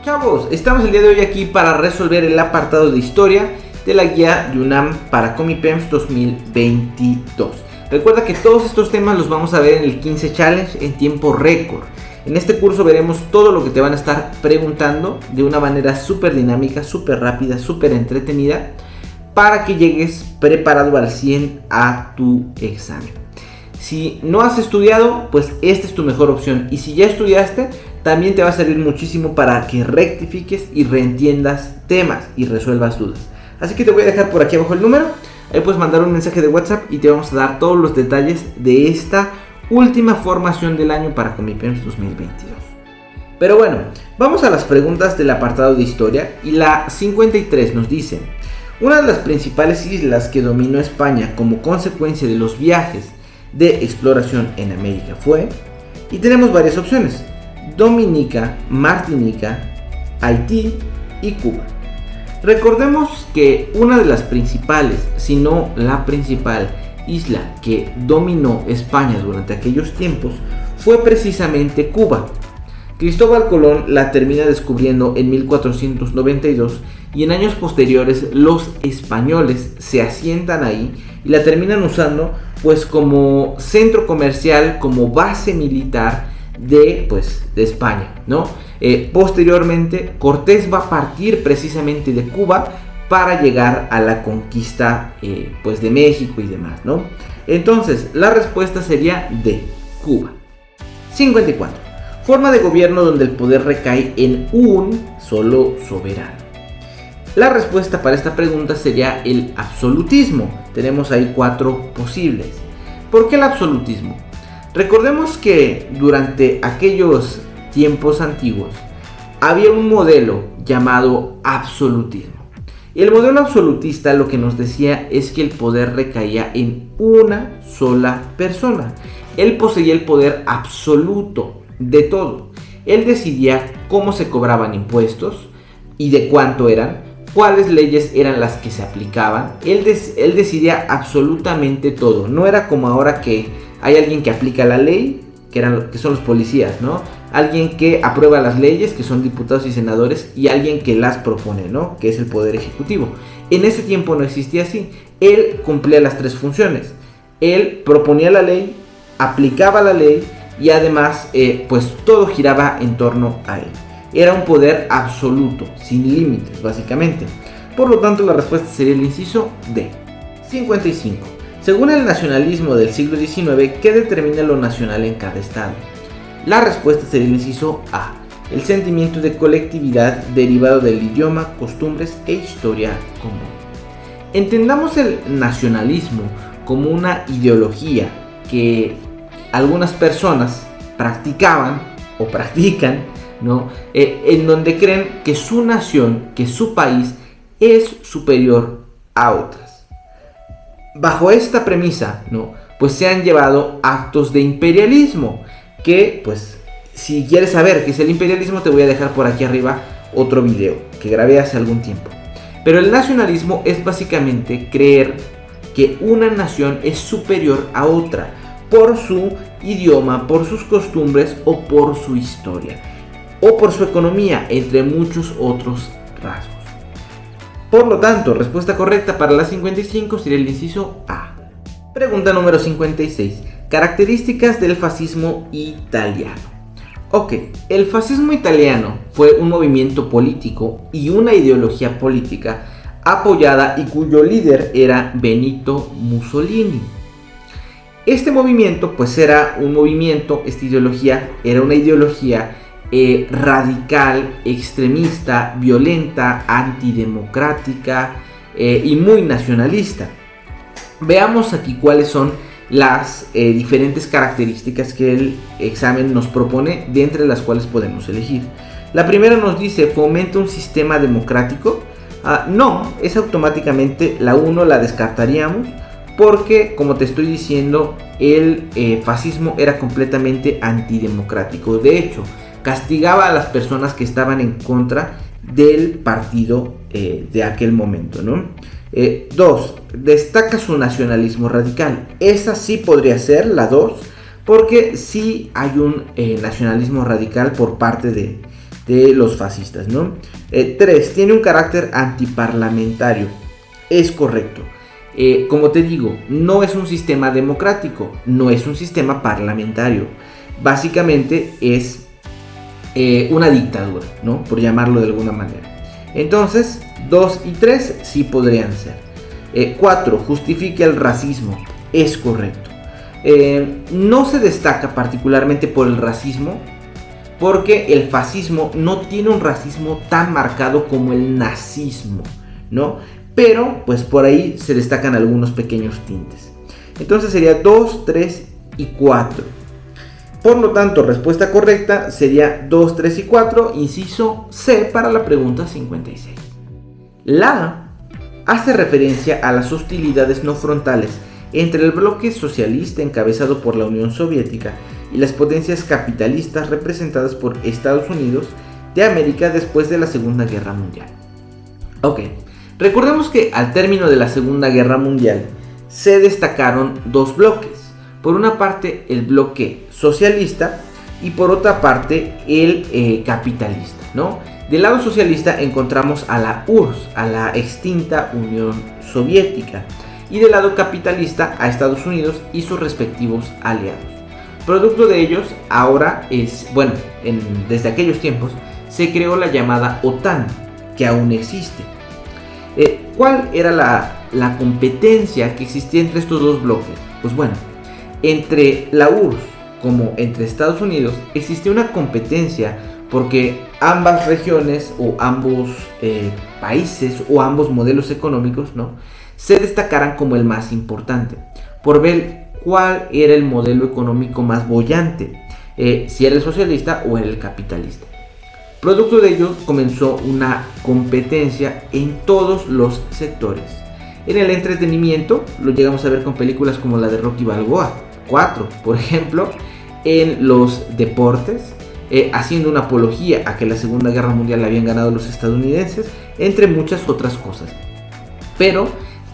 Chavos, estamos el día de hoy aquí para resolver el apartado de historia de la guía de UNAM para Comipems 2022. Recuerda que todos estos temas los vamos a ver en el 15 Challenge en tiempo récord. En este curso veremos todo lo que te van a estar preguntando de una manera súper dinámica, súper rápida, súper entretenida, para que llegues preparado al 100 a tu examen. Si no has estudiado, pues esta es tu mejor opción. Y si ya estudiaste, también te va a servir muchísimo para que rectifiques y reentiendas temas y resuelvas dudas. Así que te voy a dejar por aquí abajo el número. Ahí puedes mandar un mensaje de WhatsApp y te vamos a dar todos los detalles de esta última formación del año para Comipems 2022. Pero bueno, vamos a las preguntas del apartado de historia. Y la 53 nos dice: una de las principales islas que dominó España como consecuencia de los viajes de exploración en América fue... Y tenemos varias opciones: Dominica, Martinica, Haití y Cuba. Recordemos que una de las principales, si no la principal isla que dominó España durante aquellos tiempos fue precisamente Cuba. Cristóbal Colón la termina descubriendo en 1492 y en años posteriores los españoles se asientan ahí y la terminan usando pues como centro comercial, como base militar de España, ¿no? Posteriormente Cortés va a partir precisamente de Cuba para llegar a la conquista de México y demás, ¿no? Entonces la respuesta sería D, Cuba. 54. Forma de gobierno donde el poder recae en un solo soberano. La respuesta para esta pregunta sería el absolutismo. Tenemos ahí 4 posibles. ¿Por qué el absolutismo? Recordemos que durante aquellos tiempos antiguos había un modelo llamado absolutismo. Y el modelo absolutista lo que nos decía es que el poder recaía en una sola persona. Él poseía el poder absoluto de todo. Él decidía cómo se cobraban impuestos y de cuánto eran, cuáles leyes eran las que se aplicaban. Él decidía absolutamente todo. No era como ahora que hay alguien que aplica la ley, que son los policías, ¿no? Alguien que aprueba las leyes, que son diputados y senadores, y alguien que las propone, ¿no? Que es el poder ejecutivo. En ese tiempo no existía así. Él cumplía las 3 funciones. Él proponía la ley, aplicaba la ley y además todo giraba en torno a él. Era un poder absoluto, sin límites básicamente. Por lo tanto la respuesta sería el inciso D. 55. Según el nacionalismo del siglo XIX, ¿qué determina lo nacional en cada estado? La respuesta sería el inciso A, el sentimiento de colectividad derivado del idioma, costumbres e historia común. Entendamos el nacionalismo como una ideología que algunas personas practicaban o practican, ¿no? En donde creen que su nación, que su país es superior a otras. Bajo esta premisa, ¿no? Pues se han llevado actos de imperialismo, que si quieres saber qué es el imperialismo, te voy a dejar por aquí arriba otro video que grabé hace algún tiempo. Pero el nacionalismo es básicamente creer que una nación es superior a otra por su idioma, por sus costumbres o por su historia o por su economía, entre muchos otros rasgos. Por lo tanto, respuesta correcta para la 55 sería el inciso A. Pregunta número 56. Características del fascismo italiano. Ok, el fascismo italiano fue un movimiento político y una ideología política apoyada y cuyo líder era Benito Mussolini. Este movimiento era una ideología radical, extremista, violenta, antidemocrática y muy nacionalista. Veamos aquí cuáles son las diferentes características que el examen nos propone, de entre las cuales podemos elegir. La primera nos dice: ¿fomenta un sistema democrático? No, es automáticamente la 1, la descartaríamos, porque como te estoy diciendo, el fascismo era completamente antidemocrático. De hecho, castigaba a las personas que estaban en contra del partido de aquel momento, ¿no? 2. Destaca su nacionalismo radical. Esa sí podría ser la 2, porque sí hay un nacionalismo radical por parte de los fascistas, ¿no? 3. Tiene un carácter antiparlamentario. Es correcto. Como te digo, no es un sistema democrático, no es un sistema parlamentario. Básicamente es una dictadura, ¿no? Por llamarlo de alguna manera. Entonces, 2 y 3 sí podrían ser. 4. Justifica el racismo. Es correcto. No se destaca particularmente por el racismo, porque el fascismo no tiene un racismo tan marcado como el nazismo, ¿no? Pero pues por ahí se destacan algunos pequeños tintes. Entonces sería 2, 3 y 4. Por lo tanto, respuesta correcta sería 2, 3 y 4, inciso C para la pregunta 56. La A hace referencia a las hostilidades no frontales entre el bloque socialista encabezado por la Unión Soviética y las potencias capitalistas representadas por Estados Unidos de América después de la Segunda Guerra Mundial. Ok, recordemos que al término de la Segunda Guerra Mundial se destacaron dos bloques. Por una parte el bloque socialista y por otra parte el capitalista, ¿no? Del lado socialista encontramos a la URSS, a la extinta Unión Soviética, y del lado capitalista a Estados Unidos y sus respectivos aliados. Producto de ellos ahora es, bueno, desde aquellos tiempos se creó la llamada OTAN, que aún existe. ¿Cuál era la competencia que existía entre estos dos bloques? Pues bueno, entre la URSS como entre Estados Unidos existía una competencia porque ambas regiones o ambos países o ambos modelos económicos, ¿no?, se destacaran como el más importante por ver cuál era el modelo económico más boyante, si era el socialista o era el capitalista. Producto de ello comenzó una competencia en todos los sectores. En el entretenimiento lo llegamos a ver con películas como la de Rocky Balboa 4, por ejemplo. En los deportes, haciendo una apología a que la Segunda Guerra Mundial la habían ganado los estadounidenses, entre muchas otras cosas. Pero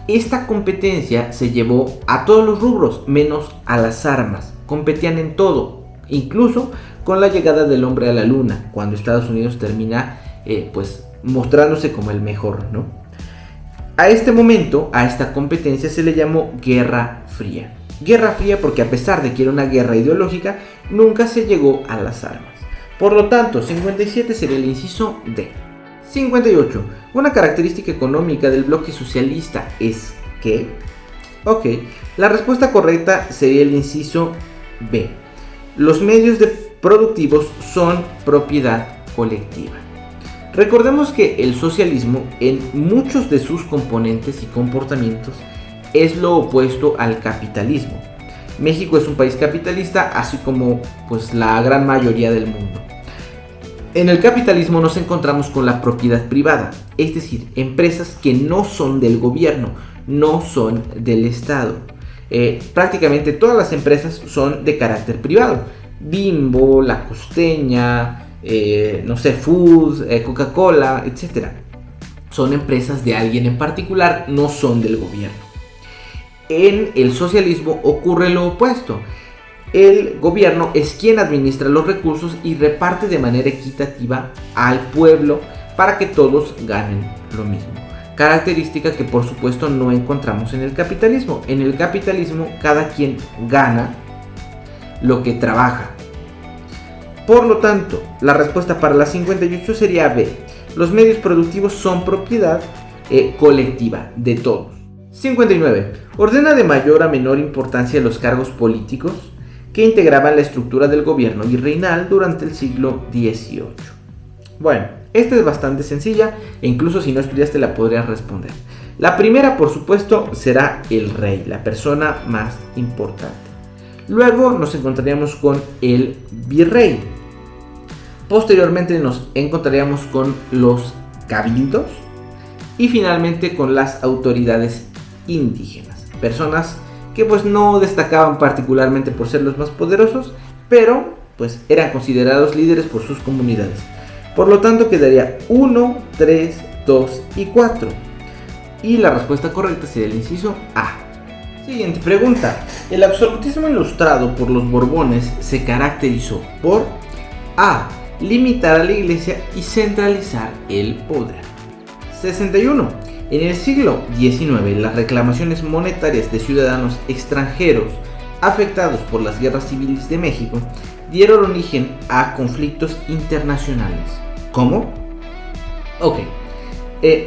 esta competencia se llevó a todos los rubros, menos a las armas. Competían en todo, incluso con la llegada del hombre a la luna, cuando Estados Unidos termina pues mostrándose como el mejor, ¿no? A este momento, a esta competencia se le llamó Guerra Fría. Guerra Fría porque a pesar de que era una guerra ideológica, nunca se llegó a las armas. Por lo tanto, 57 sería el inciso D. 58. Una característica económica del bloque socialista es que... Ok, la respuesta correcta sería el inciso B. Los medios productivos son propiedad colectiva. Recordemos que el socialismo en muchos de sus componentes y comportamientos es lo opuesto al capitalismo. México es un país capitalista, así como pues la gran mayoría del mundo. En el capitalismo nos encontramos con la propiedad privada, es decir, empresas que no son del gobierno, no son del Estado. Prácticamente todas las empresas son de carácter privado. Bimbo, La Costeña, no sé, Food, Coca-Cola, etc. Son empresas de alguien en particular, no son del gobierno. En el socialismo ocurre lo opuesto. El gobierno es quien administra los recursos y reparte de manera equitativa al pueblo para que todos ganen lo mismo. Característica que por supuesto no encontramos en el capitalismo. En el capitalismo cada quien gana lo que trabaja. Por lo tanto, la respuesta para la 58 sería B. Los medios productivos son propiedad colectiva de todos. 59. Ordena de mayor a menor importancia los cargos políticos que integraban la estructura del gobierno virreinal durante el siglo XVIII. Bueno, esta es bastante sencilla e incluso si no estudiaste la podrías responder. La primera, por supuesto, será el rey, la persona más importante. Luego nos encontraríamos con el virrey. Posteriormente nos encontraríamos con los cabildos y finalmente con las autoridades indígenas, personas que pues no destacaban particularmente por ser los más poderosos, pero pues eran considerados líderes por sus comunidades. Por lo tanto quedaría 1, 3, 2 y 4. Y la respuesta correcta sería el inciso A. Siguiente pregunta. El absolutismo ilustrado por los Borbones se caracterizó por A. limitar a la iglesia y centralizar el poder. 61. En el siglo XIX, las reclamaciones monetarias de ciudadanos extranjeros afectados por las guerras civiles de México dieron origen a conflictos internacionales. ¿Cómo? Ok.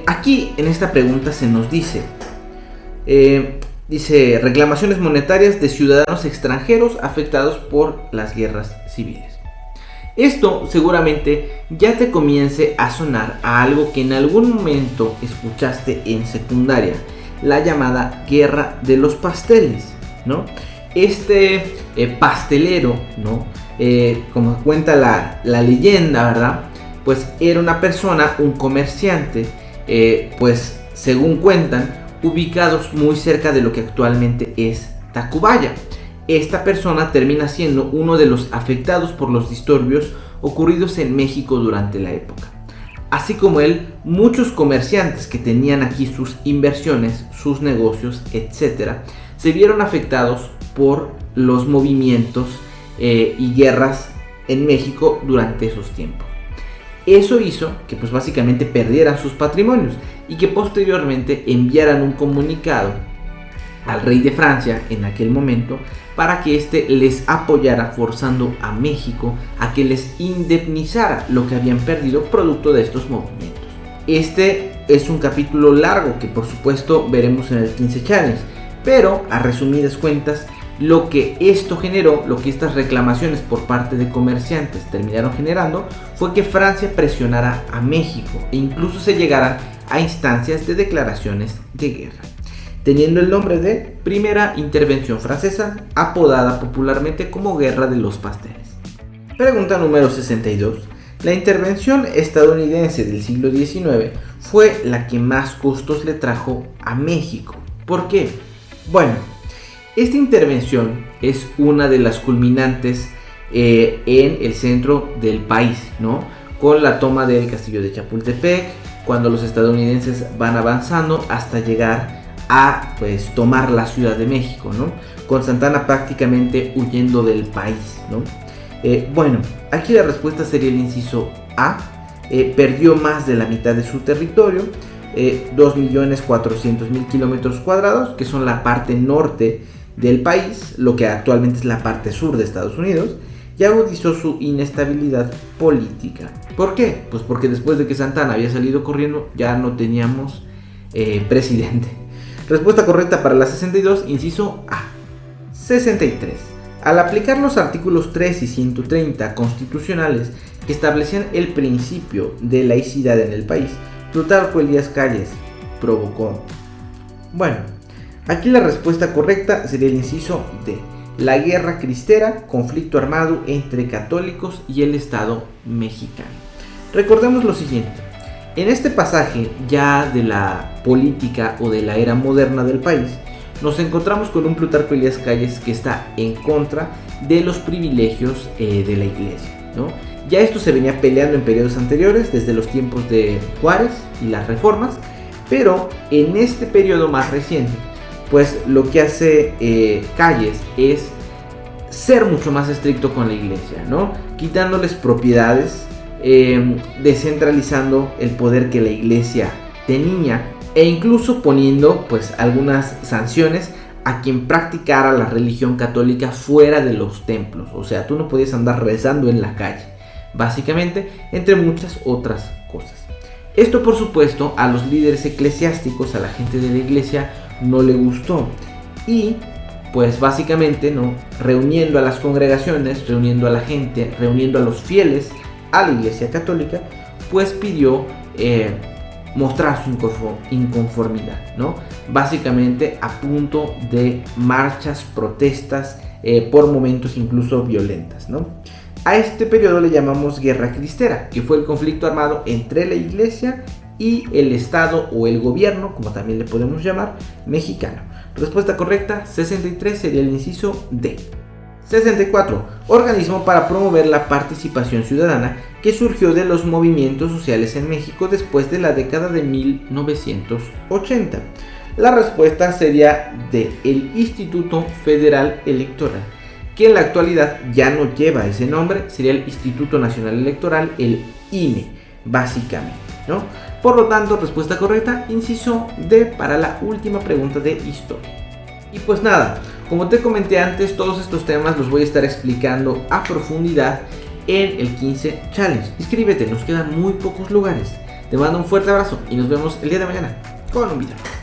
Aquí en esta pregunta se nos dice, reclamaciones monetarias de ciudadanos extranjeros afectados por las guerras civiles. Esto seguramente ya te comience a sonar a algo que en algún momento escuchaste en secundaria, la llamada Guerra de los Pasteles, ¿no? Este pastelero, ¿no? Como cuenta la leyenda, ¿verdad? Pues era una persona, un comerciante, pues según cuentan, ubicados muy cerca de lo que actualmente es Tacubaya. Esta persona termina siendo uno de los afectados por los disturbios ocurridos en México durante la época. Así como él, muchos comerciantes que tenían aquí sus inversiones, sus negocios, etc., se vieron afectados por los movimientos y guerras en México durante esos tiempos. Eso hizo que pues básicamente perdieran sus patrimonios y que posteriormente enviaran un comunicado al rey de Francia en aquel momento para que éste les apoyara, forzando a México a que les indemnizara lo que habían perdido producto de estos movimientos. Este es un capítulo largo que por supuesto veremos en el 15 Challenge, pero a resumidas cuentas, lo que esto generó, lo que estas reclamaciones por parte de comerciantes terminaron generando, fue que Francia presionara a México e incluso se llegaran a instancias de declaraciones de guerra, teniendo el nombre de Primera Intervención Francesa, apodada popularmente como Guerra de los Pasteles. Pregunta número 62. La intervención estadounidense del siglo XIX fue la que más costos le trajo a México. ¿Por qué? Bueno, esta intervención es una de las culminantes en el centro del país, ¿no? Con la toma del castillo de Chapultepec, cuando los estadounidenses van avanzando hasta llegar a pues tomar la Ciudad de México, ¿no? Con Santana prácticamente huyendo del país, ¿no? Bueno, aquí la respuesta sería el inciso A. Perdió más de la mitad de su territorio, 2.400.000 kilómetros cuadrados, que son la parte norte del país, lo que actualmente es la parte sur de Estados Unidos, y agudizó su inestabilidad política. ¿Por qué? Pues porque después de que Santana había salido corriendo, ya no teníamos presidente. Respuesta correcta para la 62, inciso A. 63. Al aplicar los artículos 3 y 130 constitucionales que establecían el principio de laicidad en el país, Plutarco Elías Calles provocó. Bueno, aquí la respuesta correcta sería el inciso D. La guerra cristera, conflicto armado entre católicos y el Estado mexicano. Recordemos lo siguiente. En este pasaje ya de la política o de la era moderna del país, nos encontramos con un Plutarco Elías Calles que está en contra de los privilegios de la iglesia, ¿no? Ya esto se venía peleando en periodos anteriores, desde los tiempos de Juárez y las reformas, pero en este periodo más reciente, pues lo que hace Calles es ser mucho más estricto con la iglesia, ¿no? Quitándoles propiedades, descentralizando el poder que la iglesia tenía e incluso poniendo pues algunas sanciones a quien practicara la religión católica fuera de los templos. O sea, tú no podías andar rezando en la calle, básicamente, entre muchas otras cosas. Esto por supuesto a los líderes eclesiásticos, a la gente de la iglesia, no le gustó, y pues básicamente, ¿no?, reuniendo a las congregaciones, reuniendo a la gente, reuniendo a los fieles a la iglesia católica, pues pidió mostrar su inconformidad, ¿no? Básicamente a punto de marchas, protestas, por momentos incluso violentas, ¿no? A este periodo le llamamos Guerra Cristera, que fue el conflicto armado entre la iglesia y el Estado o el gobierno, como también le podemos llamar, mexicano. Respuesta correcta, 63, sería el inciso D. 64. Organismo para promover la participación ciudadana que surgió de los movimientos sociales en México después de la década de 1980. La respuesta sería D. El Instituto Federal Electoral. que en la actualidad ya no lleva ese nombre, sería el Instituto Nacional Electoral, el INE, básicamente, ¿no? Por lo tanto, respuesta correcta, inciso D para la última pregunta de historia. Y pues nada, como te comenté antes, todos estos temas los voy a estar explicando a profundidad en el 15 Challenge. Inscríbete, nos quedan muy pocos lugares. Te mando un fuerte abrazo y nos vemos el día de mañana con un video.